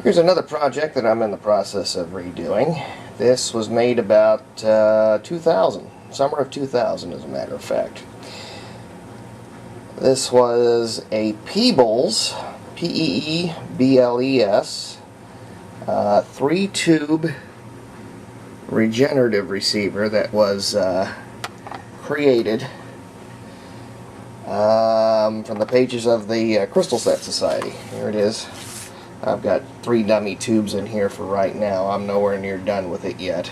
Here's another project that I'm in the process of redoing. This was made about 2000, summer of 2000 as a matter of fact. This was a Peebles, P-E-E-B-L-E-S, 3-tube regenerative receiver that was created from the pages of the Crystal Set Society. Here it is. I've got 3 dummy tubes in here for right now. I'm nowhere near done with it yet.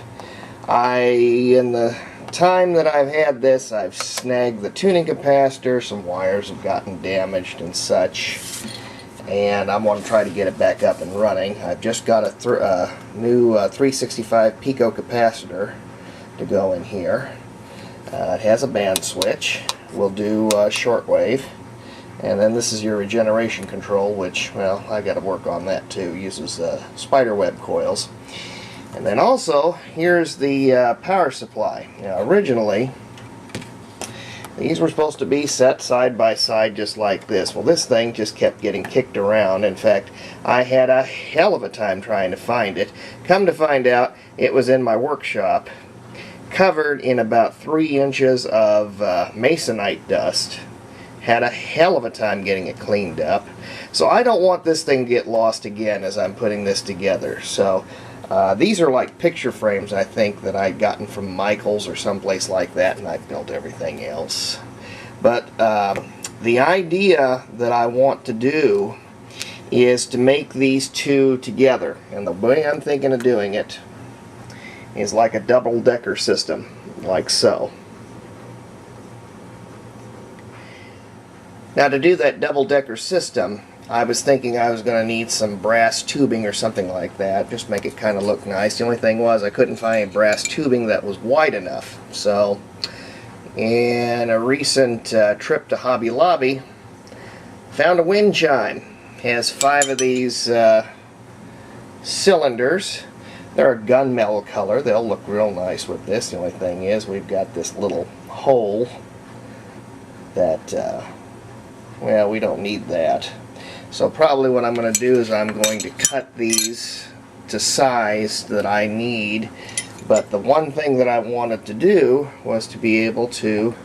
In the time that I've had this, I've snagged the tuning capacitor, some wires have gotten damaged and such, and I'm going to try to get it back up and running. I've just got a new 365 pico capacitor to go in here. It has a band switch. We'll do shortwave. And then this is your regeneration control, which, well, I got to work on that too. Uses spider web coils. And then also, here's the power supply. Now, originally, these were supposed to be set side by side just like this. Well, this thing just kept getting kicked around. In fact, I had a hell of a time trying to find it. Come to find out, it was in my workshop, covered in about 3 inches of masonite dust. Had a hell of a time getting it cleaned up. So I don't want this thing to get lost again as I'm putting this together. So these are like picture frames, I think, that I'd gotten from Michael's or someplace like that, and I've built everything else. But the idea that I want to do is to make these two together. And the way I'm thinking of doing it is like a double-decker system, like so. Now, to do that double-decker system, I was thinking I was going to need some brass tubing or something like that, just make it kind of look nice. The only thing was I couldn't find brass tubing that was wide enough. So, in a recent trip to Hobby Lobby, found a wind chime. Has 5 of these cylinders. They're a gunmetal color. They'll look real nice with this. The only thing is we've got this little hole that well, we don't need that. So probably what I'm going to do is I'm going to cut these to size that I need. But the one thing that I wanted to do was to be able to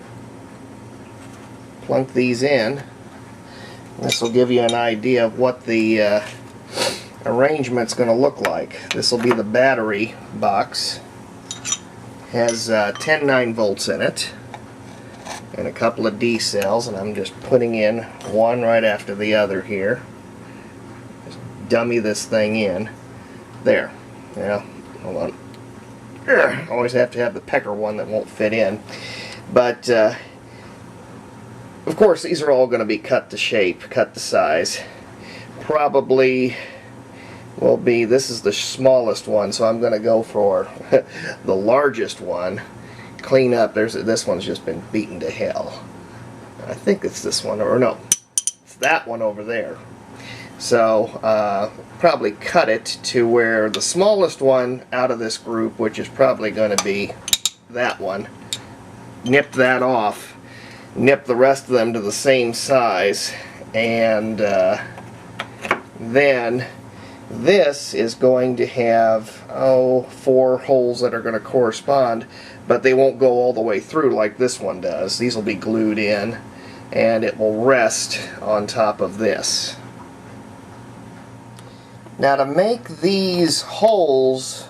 plunk these in. This will give you an idea of what the arrangement's going to look like. This will be the battery box. Has 10 9-volts in it. And a couple of D cells, and I'm just putting in one right after the other here. Just dummy this thing in. There. Yeah, hold on. Always have to have the pecker one that won't fit in. But, of course, these are all going to be cut to shape, cut to size. Probably will be, this is the smallest one, so I'm going to go for the largest one. Clean up. This one's just been beaten to hell. I think it's this one, or no, it's that one over there. So probably cut it to where the smallest one out of this group, which is probably going to be that one, nip that off, nip the rest of them to the same size, and then this is going to have 4 holes that are going to correspond, but they won't go all the way through like this one does. These will be glued in, and it will rest on top of this. Now, to make these holes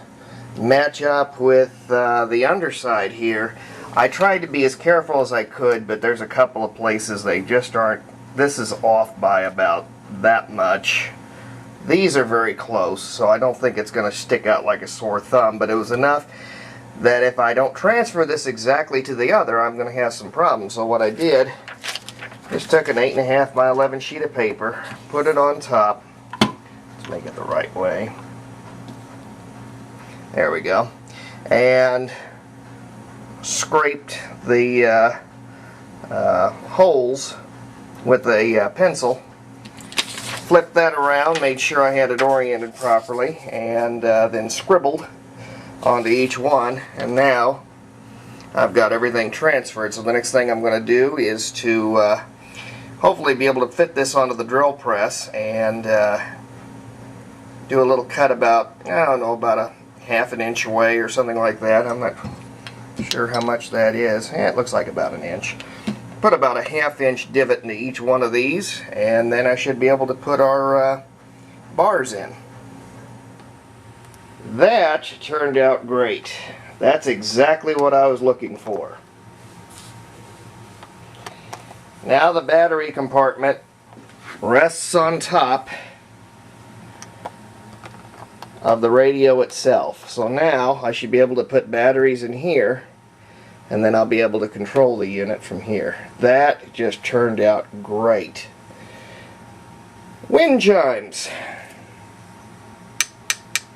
match up with the underside here, I tried to be as careful as I could, but there's a couple of places they just aren't. This is off by about that much. These are very close, so I don't think it's going to stick out like a sore thumb, but it was enough that if I don't transfer this exactly to the other, I'm going to have some problems. So what I did, just took an 8.5 by 11 sheet of paper, put it on top. Let's make it the right way. There we go. And scraped the holes with a pencil. Flipped that around, made sure I had it oriented properly, and then scribbled onto each one, and now I've got everything transferred. So the next thing I'm going to do is to hopefully be able to fit this onto the drill press and do a little cut about, I don't know, about a half an inch away or something like that. I'm not sure how much that is. It looks like about an inch. Put about a half-inch divot into each one of these, and then I should be able to put our bars in. That turned out great. That's exactly what I was looking for. Now the battery compartment rests on top of the radio itself. So now I should be able to put batteries in here, and then I'll be able to control the unit from here. That just turned out great. Wind chimes.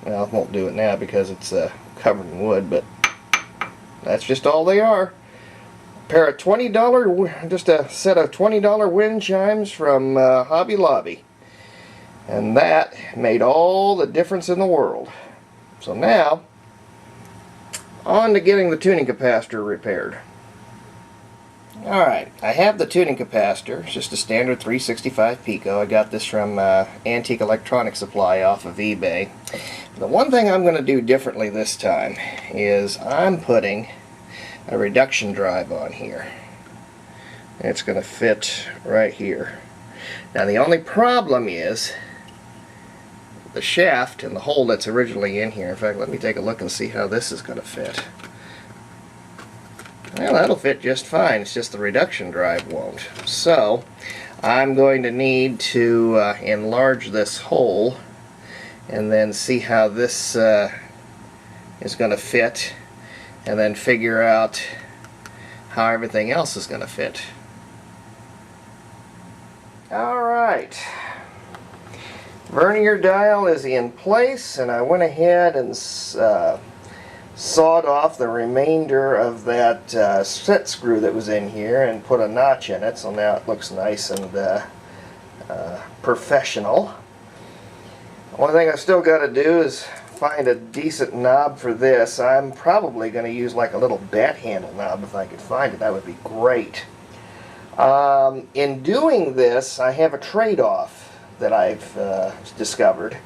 Well, I won't do it now because it's covered in wood, but that's just all they are. A pair of $20, just a set of $20 wind chimes from Hobby Lobby. And that made all the difference in the world. So now, on to getting the tuning capacitor repaired. Alright, I have the tuning capacitor. It's just a standard 365 pico. I got this from Antique Electronic Supply off of eBay. The one thing I'm going to do differently this time is I'm putting a reduction drive on here. It's going to fit right here. Now the only problem is the shaft and the hole that's originally in here. In fact, let me take a look and see how this is going to fit. Well, that'll fit just fine. It's just the reduction drive won't. So I'm going to need to enlarge this hole and then see how this is going to fit, and then figure out how everything else is going to fit. Alright. Vernier dial is in place, and I went ahead and sawed off the remainder of that set screw that was in here and put a notch in it, so now it looks nice and professional. One thing I still got to do is find a decent knob for this. I'm probably going to use like a little bat handle knob if I could find it. That would be great. In doing this, I have a trade-off that I've discovered.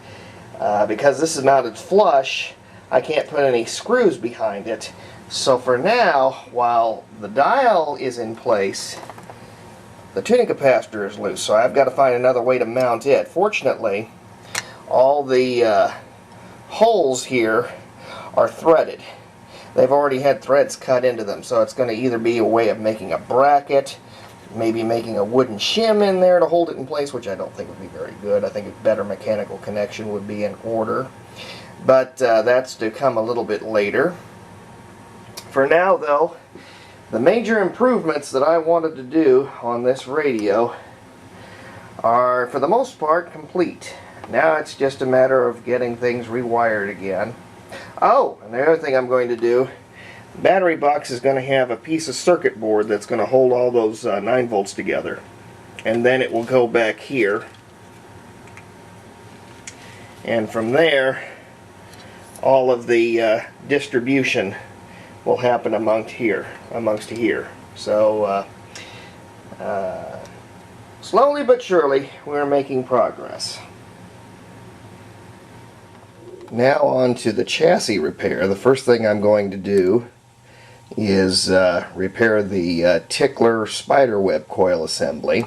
Because this is mounted flush, I can't put any screws behind it. So for now, while the dial is in place, the tuning capacitor is loose. So I've got to find another way to mount it. Fortunately, all the holes here are threaded. They've already had threads cut into them, so it's going to either be a way of making a bracket, maybe making a wooden shim in there to hold it in place, which I don't think would be very good. I think a better mechanical connection would be in order. But that's to come a little bit later. For now, though, the major improvements that I wanted to do on this radio are, for the most part, complete. Now it's just a matter of getting things rewired again. Oh, and the other thing I'm going to do, the battery box is going to have a piece of circuit board that's going to hold all those 9 volts together. And then it will go back here. And from there, all of the distribution will happen amongst here. So, slowly but surely, we're making progress. Now on to the chassis repair. The first thing I'm going to do is repair the Tickler spiderweb coil assembly.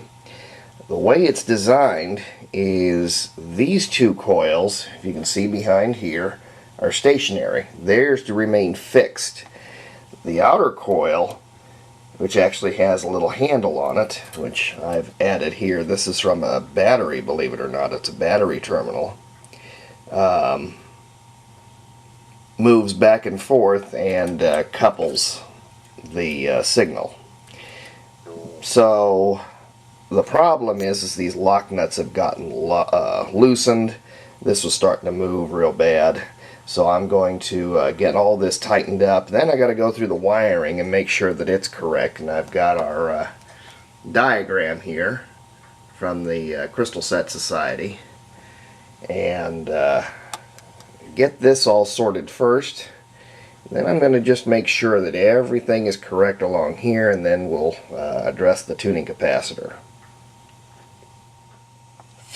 The way it's designed is these two coils, if you can see behind here, are stationary. Theirs to remain fixed. The outer coil, which actually has a little handle on it, which I've added here. This is from a battery, believe it or not. It's a battery terminal. Moves back and forth and couples the signal. So the problem is these lock nuts have gotten loosened. This was starting to move real bad. So I'm going to get all this tightened up. Then I got to go through the wiring and make sure that it's correct. And I've got our diagram here from the Crystal Set Society. And get this all sorted first. Then I'm going to just make sure that everything is correct along here, and then we'll address the tuning capacitor.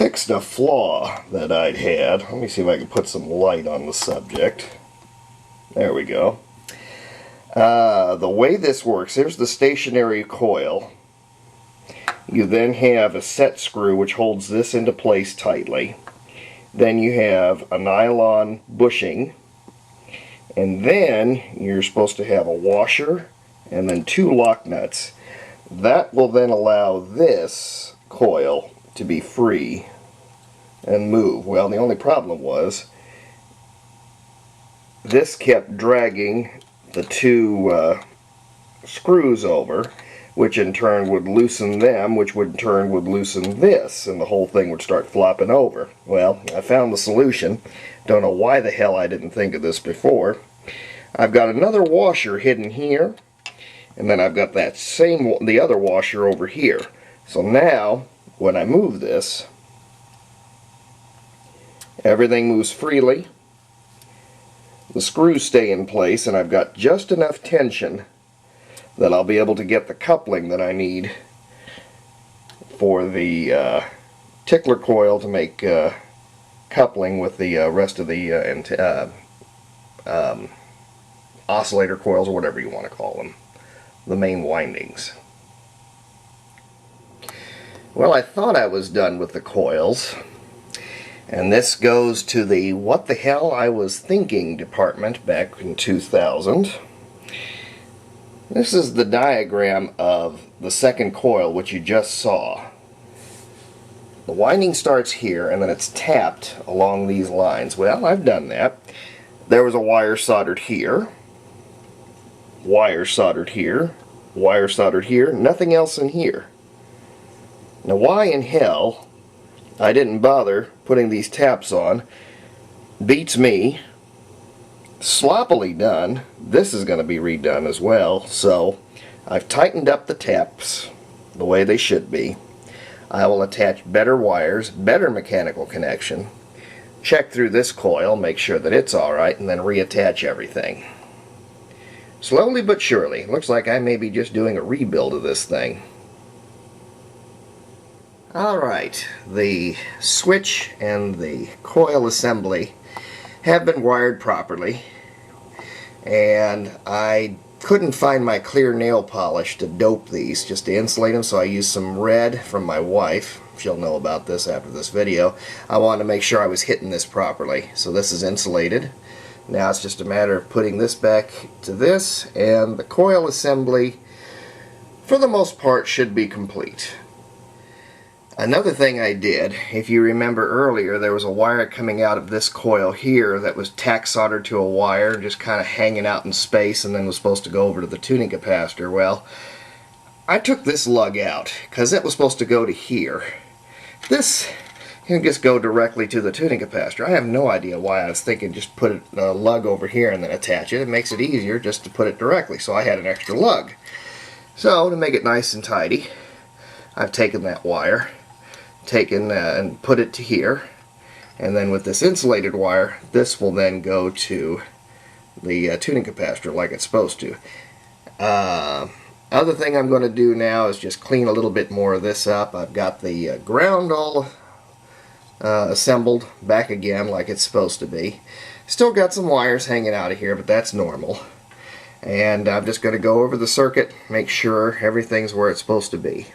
fixed a flaw that I'd had. Let me see if I can put some light on the subject. There we go. The way this works, here's the stationary coil. You then have a set screw which holds this into place tightly. Then you have a nylon bushing. And then you're supposed to have a washer and then 2 lock nuts. That will then allow this coil to be free and move. Well, the only problem was this kept dragging the 2 screws over, which in turn would loosen them, which would in turn would loosen this, and the whole thing would start flopping over. Well, I found the solution. Don't know why the hell I didn't think of this before. I've got another washer hidden here, and then I've got that the other washer over here. So now, when I move this, everything moves freely. The screws stay in place, and I've got just enough tension that I'll be able to get the coupling that I need for the tickler coil to make coupling with the rest of the oscillator coils, or whatever you want to call them, the main windings. Well, I thought I was done with the coils, and this goes to the what the hell I was thinking department back in 2000. This is the diagram of the second coil, which you just saw. The winding starts here, and then it's tapped along these lines. Well, I've done that. There was a wire soldered here, wire soldered here, wire soldered here, nothing else in here. Now why in hell I didn't bother putting these taps on beats me. Sloppily done. This is going to be redone as well, so I've tightened up the taps the way they should be. I will attach better wires, better mechanical connection, check through this coil, make sure that it's alright, and then reattach everything. Slowly but surely. Looks like I may be just doing a rebuild of this thing. Alright, the switch and the coil assembly have been wired properly, and I couldn't find my clear nail polish to dope these, just to insulate them, so I used some red from my wife. She'll know about this after this video. I wanted to make sure I was hitting this properly, so this is insulated. Now it's just a matter of putting this back to this, and the coil assembly for the most part should be complete. Another thing I did, if you remember earlier, there was a wire coming out of this coil here that was tack soldered to a wire, just kind of hanging out in space, and then was supposed to go over to the tuning capacitor. Well, I took this lug out because it was supposed to go to here. This can just go directly to the tuning capacitor. I have no idea why I was thinking just put a lug over here and then attach it. It makes it easier just to put it directly, so I had an extra lug. So to make it nice and tidy, I've taken that wire, and put it to here, and then with this insulated wire, this will then go to the tuning capacitor like it's supposed to. Other thing I'm going to do now is just clean a little bit more of this up. I've got the ground all assembled back again like it's supposed to be. Still got some wires hanging out of here, but that's normal. And I'm just going to go over the circuit, make sure everything's where it's supposed to be.